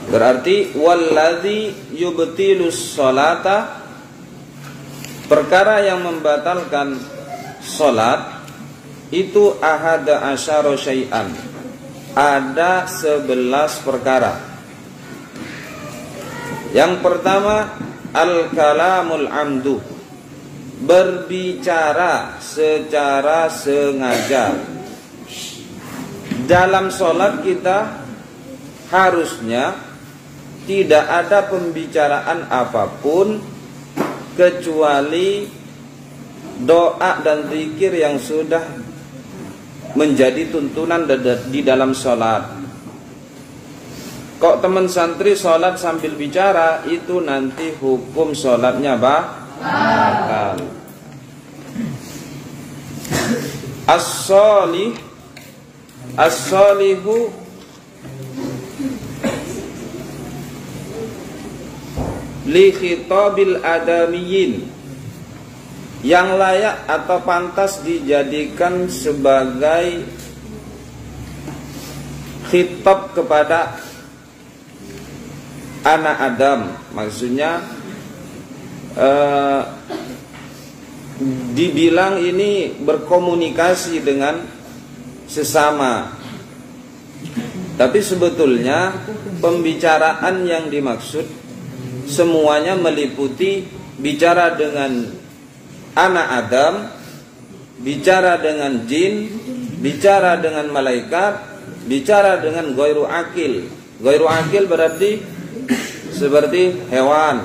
Berarti walladzi yubtilus sholata, perkara yang membatalkan sholat itu ahada asyara syai'an, ada 11 perkara. Yang pertama al-kalamul amdu, berbicara secara sengaja. Dalam sholat kita harusnya tidak ada pembicaraan apapun kecuali doa dan zikir yang sudah menjadi tuntunan di dalam sholat. Kok teman santri sholat sambil bicara, itu nanti hukum sholatnya batal. As-sholihu li khitabil adamiyin, yang layak atau pantas dijadikan sebagai khitab kepada anak Adam. Maksudnya dibilang ini berkomunikasi dengan sesama, tapi sebetulnya pembicaraan yang dimaksud semuanya meliputi bicara dengan anak Adam, bicara dengan jin, bicara dengan malaikat, bicara dengan ghairu akil. Ghairu akil berarti seperti hewan.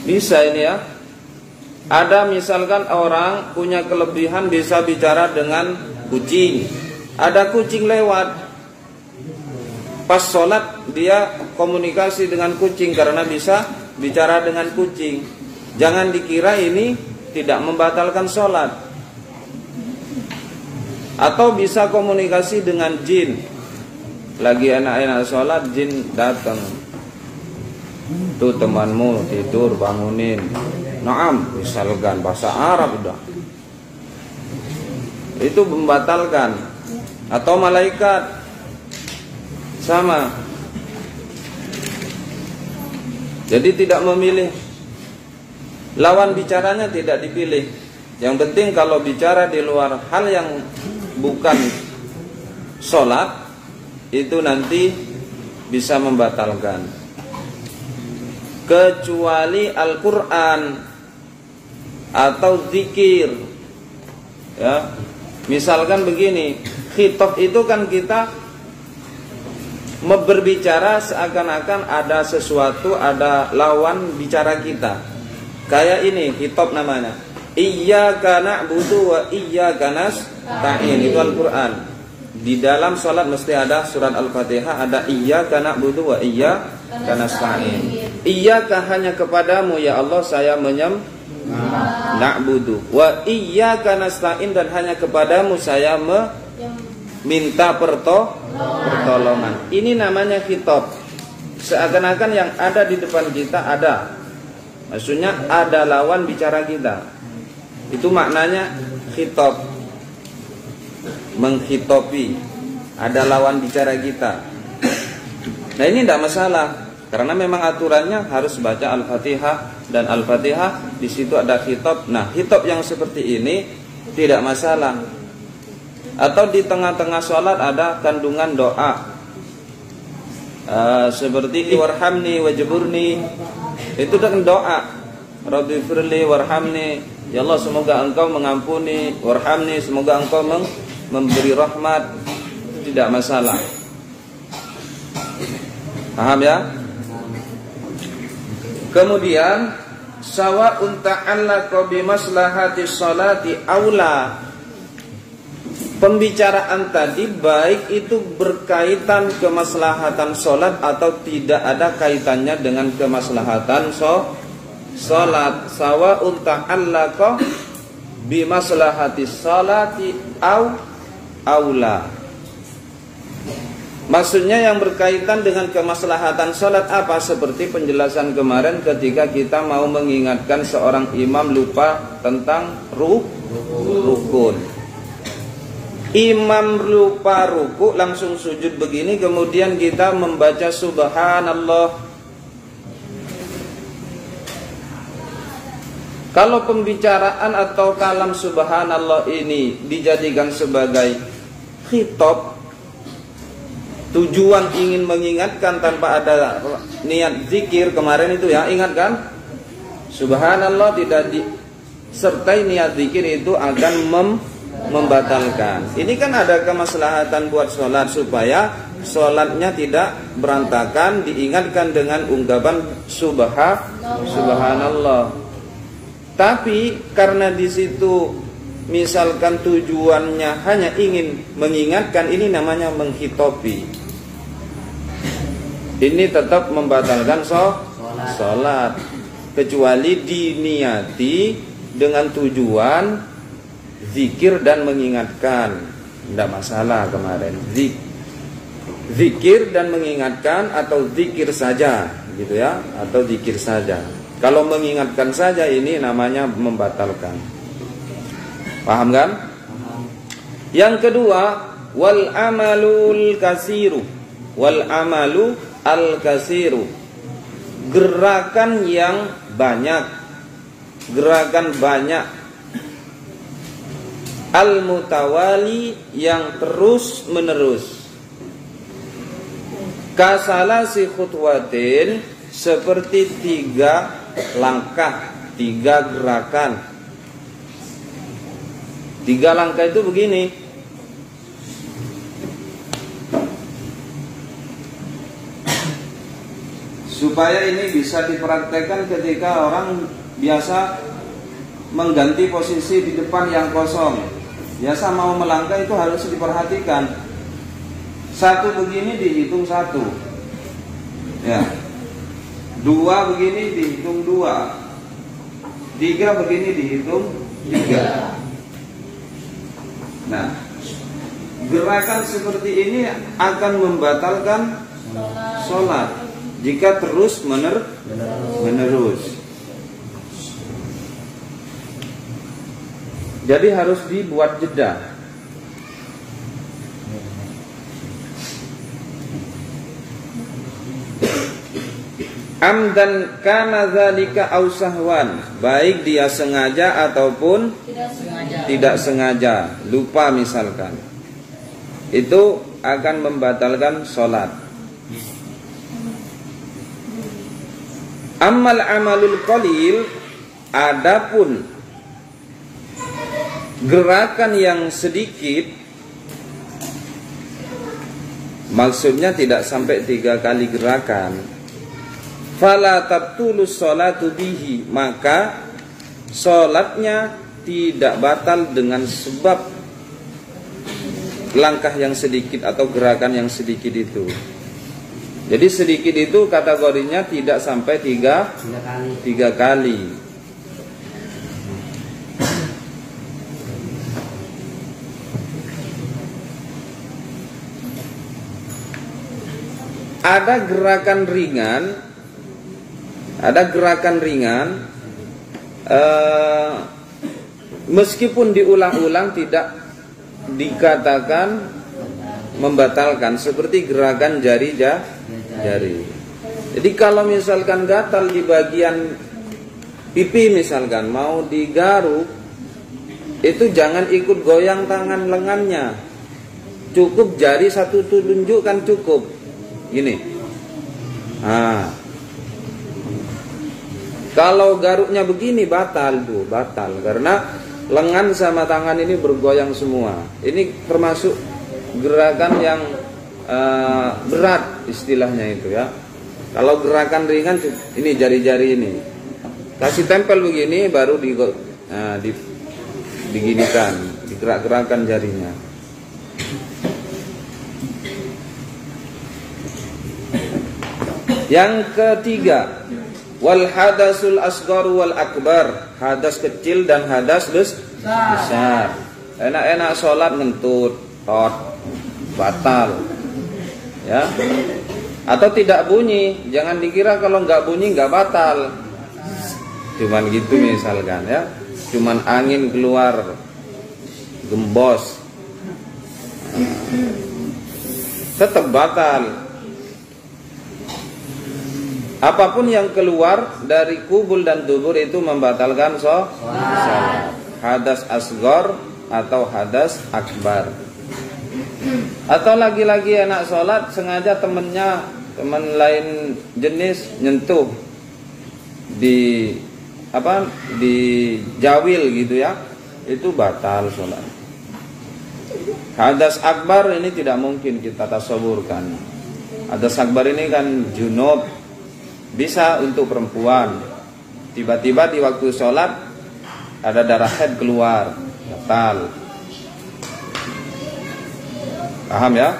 Bisa ini ya. Ada misalkan orang punya kelebihan bisa bicara dengan kucing. Ada kucing lewat, pas sholat dia komunikasi dengan kucing karena bisa bicara dengan kucing. Jangan dikira ini tidak membatalkan sholat. Atau bisa komunikasi dengan jin. Lagi enak-enak sholat, jin datang. Tuh temanmu tidur, bangunin. Naam, misalkan bahasa Arab udah. Itu membatalkan. Atau malaikat sama. Jadi tidak memilih, lawan bicaranya tidak dipilih. Yang penting kalau bicara di luar hal yang bukan sholat, itu nanti bisa membatalkan. Kecuali Al-Quran atau zikir ya. Misalkan begini, khitab itu kan kita berbicara seakan-akan ada sesuatu, ada lawan bicara kita. Kayak ini khitab namanya, iyyaka na'budu wa iyyaka nasta'in. Itu Al-Quran. Di dalam sholat mesti ada surat Al-Fatihah, ada iyyaka na'budu wa iyyaka nasta'in. Iyyaka, hanya kepadamu ya Allah saya menyembah, na'budu, wa iyyaka nasta'in, dan hanya kepadamu saya minta pertolongan. Ini namanya khitab. Seakan-akan yang ada di depan kita ada, maksudnya ada lawan bicara kita. Itu maknanya khitab, menghitopi, ada lawan bicara kita. Nah ini tidak masalah, karena memang aturannya harus baca Al-Fatihah, dan Al-Fatihah di situ ada khitab. Nah khitab yang seperti ini tidak masalah. Atau di tengah-tengah sholat ada kandungan doa, seperti warhamni wajburni, itu dengan doa. Rabbi firli warhamni, ya Allah semoga engkau mengampuni, warhamni semoga engkau memberi rahmat. Tidak masalah. Paham ya? Kemudian sawa'un ta'allaqa bi maslahati sholati aula. Pembicaraan tadi baik itu berkaitan kemaslahatan sholat atau tidak ada kaitannya dengan kemaslahatan sholat. Sawa'un ta'allaqa bi maslahati sholati aula. Maksudnya yang berkaitan dengan kemaslahatan sholat apa? Seperti penjelasan kemarin ketika kita mau mengingatkan seorang imam lupa tentang rukun. Imam lupa ruku langsung sujud begini, kemudian kita membaca subhanallah. Kalau pembicaraan atau kalam subhanallah ini dijadikan sebagai khitab, tujuan ingin mengingatkan tanpa ada niat zikir, kemarin itu ya, ingat kan? Subhanallah tidak disertai niat zikir itu akan membatalkan. Ini kan ada kemaslahatan buat sholat supaya sholatnya tidak berantakan, diingatkan dengan ungkapan subhanallah. Tapi karena di situ misalkan tujuannya hanya ingin mengingatkan, ini namanya menghitopi. Ini tetap membatalkan sholat, kecuali diniati dengan tujuan zikir dan mengingatkan. Tidak masalah kemarin. Zikir dan mengingatkan atau zikir saja, gitu ya, atau zikir saja. Kalau mengingatkan saja ini namanya membatalkan. Paham kan? Yang kedua, wal amalul kasiru. Wal amalu al kasiru. Gerakan yang banyak. Gerakan banyak. Al mutawali, yang terus menerus. Kasalasi khutwatin, seperti 3 langkah, 3 gerakan. 3 langkah itu begini. Supaya ini bisa dipraktekkan ketika orang biasa mengganti posisi di depan yang kosong. Biasa mau melangkah itu harus diperhatikan. 1 begini dihitung 1. Ya. 2 begini dihitung 2. 3 begini dihitung 3. Nah, gerakan seperti ini akan membatalkan sholat jika terus menerus. Jadi harus dibuat jeda. Amdan kana zalika aw sahwan, baik dia sengaja ataupun tidak sengaja, lupa misalkan, itu akan membatalkan sholat. Ammal amalul qalil, adapun gerakan yang sedikit, maksudnya tidak sampai 3 kali gerakan, fala tabtulus sholatu bihi, maka sholatnya tidak batal dengan sebab langkah yang sedikit atau gerakan yang sedikit itu. Jadi sedikit itu kategorinya tidak sampai 3 kali. Ada gerakan ringan, meskipun diulang-ulang tidak dikatakan membatalkan, seperti gerakan jari. Jadi kalau misalkan gatal di bagian pipi misalkan mau digaruk, itu jangan ikut goyang tangan lengannya, cukup jari 1 tunjukkan cukup. Gini. Kalau garuknya begini batal karena lengan sama tangan ini bergoyang semua. Ini termasuk gerakan yang berat istilahnya itu ya. Kalau gerakan ringan ini jari-jari ini kasih tempel begini, baru diginikan, digerak-gerakan jarinya. Yang ketiga, wal hadasul asghar wal akbar, hadas kecil dan hadas besar. Enak-enak sholat ngentut, batal. Ya. Atau tidak bunyi, jangan dikira kalau nggak bunyi nggak batal. Cuman gitu misalkan ya, cuman angin keluar gembos, tetap batal. Apapun yang keluar dari kubul dan dubur itu membatalkan sholat. Hadas asgor atau hadas akbar. Atau lagi-lagi anak sholat sengaja teman lain jenis nyentuh di jawil gitu ya, itu batal sholat. Hadas akbar ini tidak mungkin kita tasawurkan. Hadas akbar ini kan junub, bisa untuk perempuan. Tiba-tiba di waktu sholat ada darah haid keluar, batal. Paham ya?